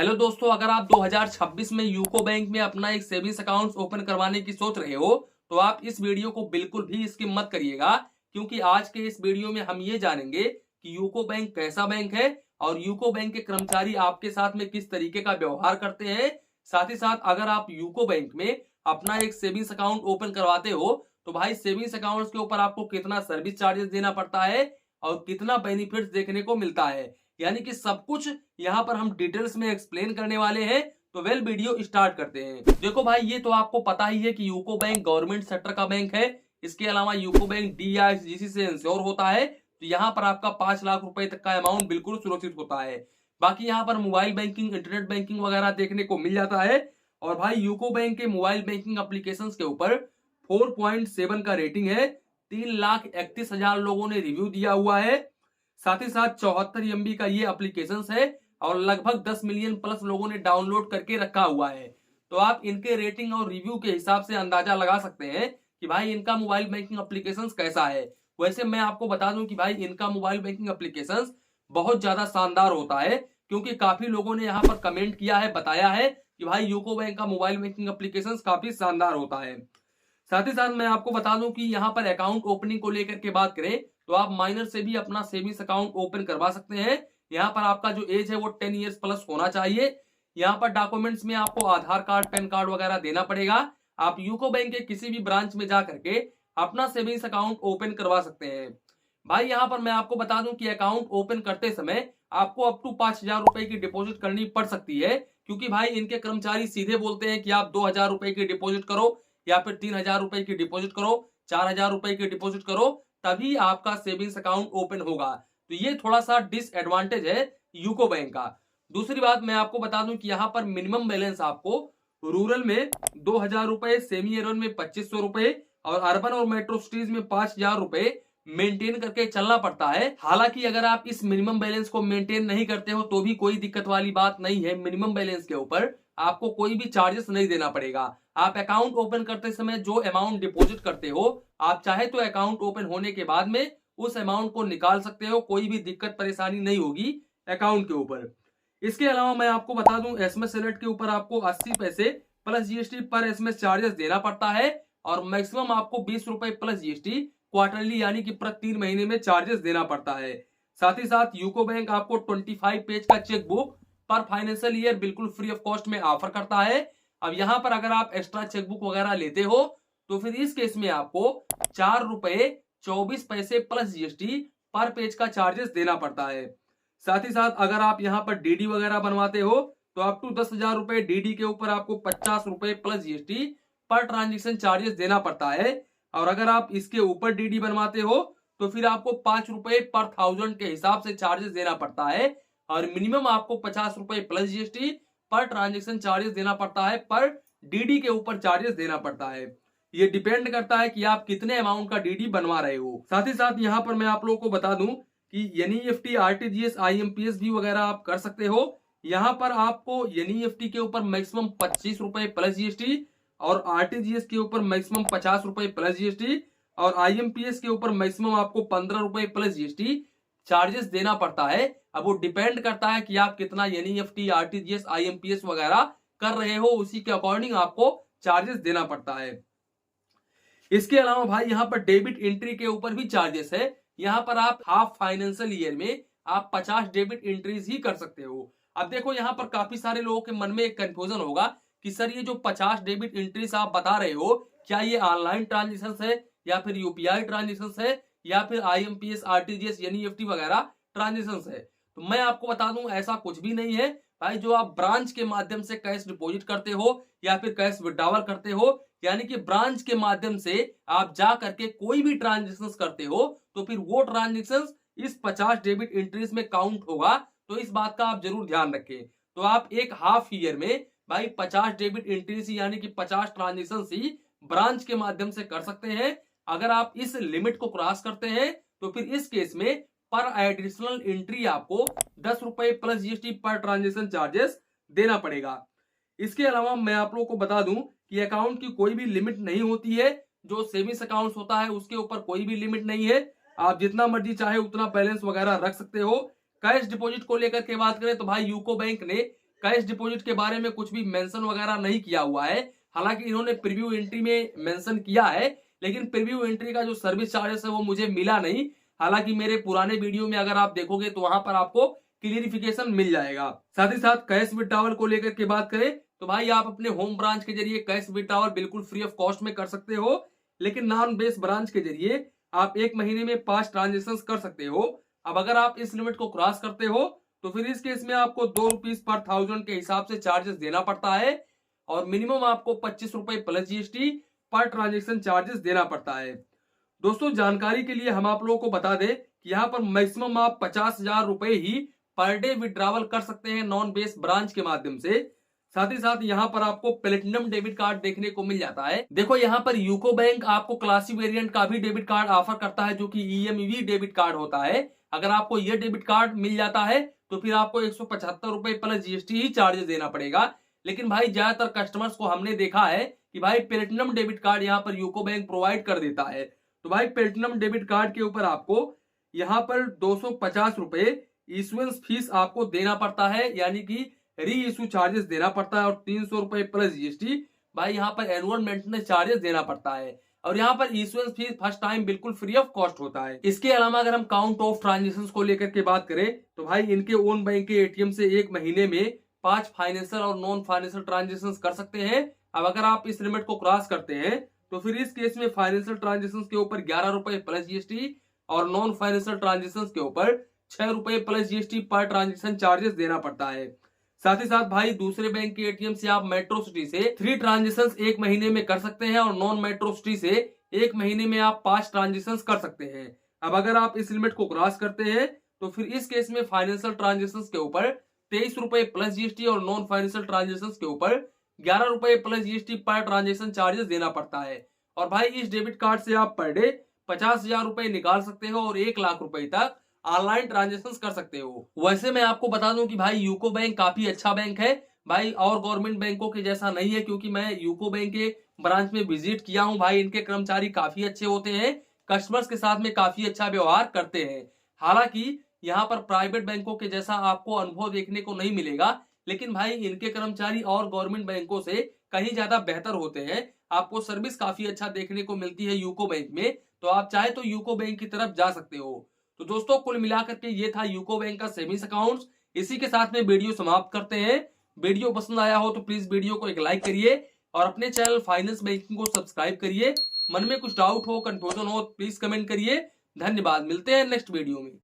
Hello दोस्तों, अगर आप 2026 में यूको बैंक में अपना एक सेविंग्स अकाउंट ओपन करवाने की सोच रहे हो तो आप इस वीडियो को बिल्कुल भी स्किप मत करिएगा, क्योंकि आज के इस वीडियो में हम ये जानेंगे कि यूको बैंक कैसा बैंक है और यूको बैंक के कर्मचारी आपके साथ में किस तरीके का व्यवहार करते हैं। साथ ही साथ अगर आप यूको बैंक में अपना एक सेविंग्स अकाउंट ओपन करवाते हो तो भाई सेविंग्स अकाउंट के ऊपर आपको कितना सर्विस चार्जेस देना पड़ता है और कितना बेनिफिट्स देखने को मिलता है, यानी कि सब कुछ यहाँ पर हम डिटेल्स में एक्सप्लेन करने वाले हैं। तो वेल वीडियो स्टार्ट करते हैं। देखो भाई, ये तो आपको पता ही है कि यूको बैंक गवर्नमेंट सेक्टर का बैंक है। इसके अलावा यूको बैंक DICGC से इंश्योर होता है, तो यहाँ पर आपका 5 लाख रुपए तक का अमाउंट बिल्कुल सुरक्षित होता है। बाकी यहाँ पर मोबाइल बैंकिंग, इंटरनेट बैंकिंग वगैरह देखने को मिल जाता है। और भाई यूको बैंक के मोबाइल बैंकिंग एप्लीकेशन के ऊपर 4.7 का रेटिंग है। 3,31,000 लोगों ने रिव्यू दिया हुआ है। साथ ही साथ 74 MB का ये एप्लीकेशन है और लगभग 10 मिलियन प्लस लोगों ने डाउनलोड करके रखा हुआ है। तो आप इनके रेटिंग और रिव्यू के हिसाब से अंदाजा लगा सकते हैं कि भाई इनका मोबाइल बैंकिंग एप्लीकेशन कैसा है। वैसे मैं आपको बता दूं कि भाई इनका मोबाइल बैंकिंग एप्लीकेशन बहुत ज्यादा शानदार होता है, क्योंकि काफी लोगों ने यहाँ पर कमेंट किया है, बताया है कि भाई यूको बैंक का मोबाइल बैंकिंग एप्लीकेशन काफी शानदार होता है। साथ ही साथ मैं आपको बता दूं कि यहाँ पर अकाउंट ओपनिंग को लेकर के बात करें तो आप माइनर से भी अपना सेविंग्स अकाउंट ओपन करवा सकते हैं। यहाँ पर आपका जो एज है वो 10 ईयर्स प्लस होना चाहिए। यहाँ पर डॉक्यूमेंट्स में आपको आधार कार्ड, पैन कार्ड वगैरह देना पड़ेगा। आप यूको बैंक के किसी भी ब्रांच में जा करके अपना सेविंग्स अकाउंट ओपन करवा सकते हैं। भाई यहाँ पर मैं आपको बता दूं कि अकाउंट ओपन करते समय आपको अप टू 5,000 रुपए की डिपॉजिट करनी पड़ सकती है, क्योंकि भाई इनके कर्मचारी सीधे बोलते हैं कि आप 2,000 रुपए की डिपॉजिट करो या फिर 3,000 रुपए की डिपॉजिट करो, 4,000 रुपए की डिपॉजिट करो, तभी आपका सेविंग्स अकाउंट ओपन होगा। तो ये थोड़ा सा डिसएडवांटेज है यूको बैंक का। दूसरी बात मैं आपको बता दूं कि यहाँ पर मिनिमम बैलेंस आपको रूरल में 2,000 रुपए, सेमी अर्बन में 2,500 रुपए और अर्बन और मेट्रो सिटीज में 5,000 रुपए मेंटेन करके चलना पड़ता है। हालांकि अगर आप इस मिनिमम बैलेंस को मेंटेन नहीं करते हो तो भी कोई दिक्कत वाली बात नहीं है। मिनिमम बैलेंस के ऊपर आपको कोई भी चार्जेस नहीं देना पड़ेगा। आप अकाउंट ओपन करते समय जो अमाउंट डिपॉजिट करते हो, आप चाहे तो अकाउंट ओपन होने के बाद में उस अमाउंट को निकाल सकते हो, कोई भी दिक्कत परेशानी नहीं होगी अकाउंट के ऊपर। इसके अलावा मैं आपको बता दूं SMS अलर्ट के ऊपर आपको 80 पैसे प्लस GST पर SMS चार्जेस देना पड़ता है और मैक्सिमम आपको 20 रुपए प्लस GST क्वार्टरली यानी कि प्रति 3 महीने में चार्जेस देना पड़ता है। साथ ही साथ यूको बैंक आपको 25 पेज का चेक बुक पर फाइनेंशियल ईयर बिल्कुल फ्री ऑफ कॉस्ट में ऑफर करता है। अब यहाँ पर अगर आप एक्स्ट्रा चेकबुक वगैरह लेते हो तो फिर इस केस में आपको 4 रुपए 24 पैसे प्लस GST पर पेज का चार्जेस देना पड़ता है। साथ ही साथ अगर आप यहाँ पर DD वगैरह बनवाते हो तो अप टू 10,000 रुपए DD के ऊपर आपको 50 रुपए plus GST per transaction charges देना पड़ता है। और अगर आप इसके ऊपर DD बनवाते हो तो फिर आपको 5 रुपए पर 1000 के हिसाब से चार्जेस देना पड़ता है और मिनिमम आपको 50 रुपए plus GST per transaction charges देना पड़ता है, पर DD के ऊपर चार्जेस देना पड़ता है। ये डिपेंड करता है कि आप कितने अमाउंट का DD बनवा रहे हो। साथ ही साथ यहाँ पर मैं आप लोगों को बता दूं कि NEFT, RTGS, IMPS भी वगैरह आप कर सकते हो। यहाँ पर आपको NEFT के ऊपर मैक्सिमम 25 रुपए प्लस GST और RTGS के ऊपर मैक्सिमम 50 रुपए प्लस GST और IMPS के ऊपर मैक्सिमम आपको 15 रुपए प्लस GST चार्जेस देना पड़ता है। अब वो डिपेंड करता है कि आप कितना NEFT, RTGS, IMPS वगैरह कर रहे हो, उसी के अकॉर्डिंग आपको चार्जेस देना पड़ता है। इसके अलावा भाई यहाँ पर डेबिट एंट्री के ऊपर भी चार्जेस है। यहाँ पर आप हाफ फाइनेंशियल ईयर में आप 50 डेबिट एंट्रीज ही कर सकते हो। अब देखो, यहाँ पर काफी सारे लोगों के मन में एक कंफ्यूजन होगा कि सर ये जो 50 डेबिट एंट्रीज आप बता रहे हो, क्या ये ऑनलाइन ट्रांजेक्शन है या फिर UPI ट्रांजेक्शन है या फिर IMPS, RTGS, NEFT वगैरह ट्रांजेक्शन है? तो मैं आपको बता दूं ऐसा कुछ भी नहीं है भाई। जो आप ब्रांच के माध्यम से कैश डिपॉजिट करते हो या फिर कैश विड्रॉवल करते हो, यानी कि ब्रांच के माध्यम से आप जा करके कोई भी ट्रांजेक्शन करते हो तो फिर वो ट्रांजेक्शन इस 50 डेबिट एंट्रीज में काउंट होगा। तो इस बात का आप जरूर ध्यान रखें। तो आप एक हाफ ईयर में भाई 50 डेबिट एंट्रीज यानी कि 50 ट्रांजेक्शन ही ब्रांच के माध्यम से कर सकते हैं। अगर आप इस लिमिट को क्रॉस करते हैं तो फिर इस केस में पर एडिशनल एंट्री आपको 10 रुपए plus GST per transaction charges देना पड़ेगा। इसके अलावा मैं आप लोगों को बता दूं कि अकाउंट की कोई भी लिमिट नहीं होती है। जो सेविंग्स अकाउंट होता है उसके ऊपर कोई भी लिमिट नहीं है। आप जितना मर्जी चाहे उतना बैलेंस वगैरह रख सकते हो। कैश डिपॉजिट को लेकर के बात करें तो भाई यूको बैंक ने कैश डिपॉजिट के बारे में कुछ भी मेंशन वगैरह नहीं किया हुआ है। हालांकि इन्होंने प्रीव्यू एंट्री में मेंशन किया है, लेकिन प्रीव्यू एंट्री का जो सर्विस चार्जेस है वो मुझे मिला नहीं। हालांकि मेरे पुराने वीडियो में अगर आप देखोगे तो वहां पर आपको क्लियरिफिकेशन मिल जाएगा। साथ ही साथ कैश विड्रॉवल को लेकर के बात करें तो भाई आप अपने होम ब्रांच के जरिए कैश विड्रॉवल बिल्कुल फ्री ऑफ कॉस्ट में कर सकते हो, लेकिन नॉन बेस ब्रांच के जरिए आप एक महीने में 5 ट्रांजेक्शन कर सकते हो। अब अगर आप इस लिमिट को क्रॉस करते हो तो फिर इस केस में आपको 2 रुपीज पर 1000 के हिसाब से चार्जेस देना पड़ता है, और मिनिमम आपको 25 रुपए plus GST per transaction charges देना पड़ता है। दोस्तों जानकारी के लिए हम आप लोगों को बता दें कि यहाँ पर मैक्सिमम आप 50,000 रुपए ही पर डे विड्रॉवल कर सकते हैं नॉन बेस ब्रांच के माध्यम से। साथ ही साथ यहाँ पर आपको प्लेटिनम डेबिट कार्ड देखने को मिल जाता है। देखो यहाँ पर यूको बैंक आपको क्लासिक वेरिएंट का भी डेबिट कार्ड ऑफर करता है, जो कि ईएमवी डेबिट कार्ड होता है। अगर आपको यह डेबिट कार्ड मिल जाता है तो फिर आपको 175 रुपए प्लस जीएसटी ही चार्जेस देना पड़ेगा। लेकिन भाई ज्यादातर कस्टमर्स को हमने देखा है कि भाई प्लेटिनम डेबिट कार्ड यहाँ पर यूको बैंक प्रोवाइड कर देता है। तो भाई प्लेटिनम डेबिट कार्ड के ऊपर आपको यहाँ पर 250 रुपए इशुएंस फीस आपको देना पड़ता है, यानी कि री इशू चार्जेस देना पड़ता है, और 300 रुपए प्लस जीएसटी भाई यहाँ पर एनुअल मेंटेनेंस चार्जेस देना पड़ता है। और यहाँ पर इशुएंस फीस फर्स्ट टाइम बिल्कुल फ्री ऑफ कॉस्ट होता है। इसके अलावा अगर हम काउंट ऑफ ट्रांजेक्शन को लेकर के बात करें तो भाई इनके ओन बैंक के एटीएम से एक महीने में 5 फाइनेंशियल और नॉन फाइनेंशियल ट्रांजेक्शन कर सकते हैं। अब अगर आप इस लिमिट को क्रॉस करते हैं तो फिर इस केस में फाइनेंशियल ट्रांजेक्शन के ऊपर 11 रुपए प्लस जीएसटी और नॉन फाइनेंशियल ट्रांजेक्शन के ऊपर 6 रुपए plus GST per transaction charges देना पड़ता है। साथ ही साथ भाई दूसरे बैंक के एटीएम से आप मेट्रो सिटी से 3 ट्रांजेक्शन एक महीने में कर सकते हैं, और नॉन मेट्रो सिटी से एक महीने में आप 5 ट्रांजेक्शन कर सकते हैं। अब अगर आप इस लिमिट को क्रॉस करते हैं तो फिर इस केस में फाइनेंशियल ट्रांजेक्शन के ऊपर 23 रुपए प्लस जीएसटी और नॉन फाइनेंशियल ट्रांजेक्शन के ऊपर 11 रुपए plus GST per transaction charges देना पड़ता है। और भाई इस डेबिट कार्ड से आप पर डे 50,000 रुपए निकाल सकते हो और 1 लाख रुपए तक ऑनलाइन ट्रांजेक्शन कर सकते हो। वैसे मैं आपको बता दूं कि भाई यूको बैंक काफी अच्छा बैंक है भाई, और गवर्नमेंट बैंकों के जैसा नहीं है, क्योंकि मैं यूको बैंक के ब्रांच में विजिट किया हूं भाई। इनके कर्मचारी काफी अच्छे होते हैं, कस्टमर्स के साथ में काफी अच्छा व्यवहार करते हैं। हालांकि यहाँ पर प्राइवेट बैंकों के जैसा आपको अनुभव देखने को नहीं मिलेगा, लेकिन भाई इनके कर्मचारी और गवर्नमेंट बैंकों से कहीं ज्यादा बेहतर होते हैं। आपको सर्विस काफी अच्छा देखने को मिलती है यूको बैंक में, तो आप चाहे तो यूको बैंक की तरफ जा सकते हो। तो दोस्तों कुल मिलाकर के ये था यूको बैंक का सेविंग्स अकाउंट। इसी के साथ में वीडियो समाप्त करते हैं। वीडियो पसंद आया हो तो प्लीज वीडियो को एक लाइक करिए और अपने चैनल फाइनेंस बैंकिंग को सब्सक्राइब करिए। मन में कुछ डाउट हो, कंफ्यूजन हो, प्लीज कमेंट करिए। धन्यवाद, मिलते हैं नेक्स्ट वीडियो में।